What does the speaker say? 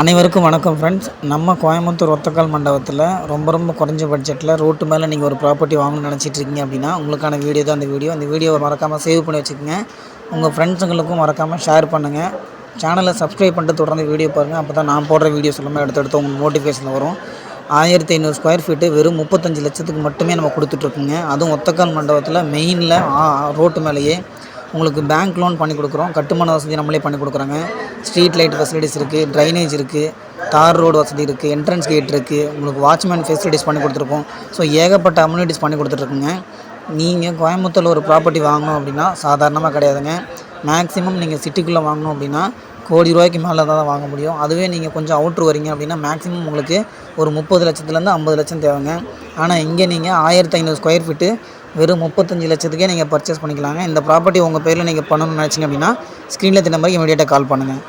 அனைவருக்கும் வணக்கம் ஃப்ரெண்ட்ஸ். நம்ம கோயம்புத்தூர் ஒத்தக்கால் மண்டபத்தில் ரொம்ப குறைஞ்ச பட்ஜெட்டில் ரோட்டு மேலே நீங்கள் ஒரு ப்ராப்பர்ட்டி வாங்கணும்னு நினச்சிட்ருக்கீங்க அப்படின்னா உங்களுக்கான வீடியோ தான் அந்த வீடியோவை மறக்காமல் சேவ் பண்ணி வச்சுக்கோங்க. உங்கள் ஃப்ரெண்ட்ஸுங்களுக்கும் மறக்காமல் ஷேர் பண்ணுங்கள். சேனலை சப்ஸ்கிரைப் பண்ணிட்டு தொடர்ந்து வீடியோ பாருங்கள். அப்போ தான் நான் போடுற வீடியோஸ் எல்லாமே அடுத்தடுத்து உங்களுக்கு நோட்டிஃபிகேஷன் வரும். 1500 ஸ்கொயர் ஃபீட்டு வெறும் 35 லட்சத்துக்கு மட்டுமே நம்ம கொடுத்துட்ருக்குங்க. அதுவும் ஒத்தக்கால் மண்டபத்தில் மெயினில் ரோட்டு மேலேயே உங்களுக்கு பேங்க் லோன் பண்ணி கொடுக்குறோம். கட்டுமான வசதி நம்மளே பண்ணி கொடுக்குறோங்க. ஸ்ட்ரீட் லைட் ஃபெசிலிட்டிஸ் இருக்குது, ட்ரைனேஜ் இருக்குது, தார் ரோடு வசதி இருக்குது, என்ட்ரன்ஸ் கேட் இருக்குது, உங்களுக்கு வாட்ச்மேன் ஃபெசிலிட்டிஸ் பண்ணி கொடுத்துருக்கோம். ஸோ ஏகப்பட்ட அம்யூனிட்டிஸ் பண்ணி கொடுத்துட்ருக்குங்க. நீங்கள் கோயம்புத்தூரில் ஒரு ப்ராப்பர்ட்டி வாங்கணும் அப்படின்னா சாதாரணமாக கிடையாதுங்க. மேக்ஸிமம் நீங்கள் சிட்டிக்குள்ளே வாங்கணும் அப்படின்னா ₹1,00,00,000 மேலே தான் வாங்க முடியும். அதுவே நீங்கள் கொஞ்சம் அவுட்ரு வரீங்க அப்படின்னா மேக்ஸிமம் உங்களுக்கு ஒரு 30 லட்சத்துலேருந்து 50 லட்சம் தேவைங்க. ஆனால் இங்கே நீங்கள் 1500 ஸ்கொயர் ஃபீட்டு வெறும் 35 லட்சத்துக்கே நீங்கள் பர்ச்சேஸ் பண்ணிக்கலாங்க. இந்த ப்ராப்பர்ட்டி உங்கள் பேரில் நீங்கள் பண்ணணும்னு நினச்சிங்க அப்படின்னா ஸ்க்ரீனில் நம்பருக்கு இமீடியட்டாக கால் பண்ணுங்கள்.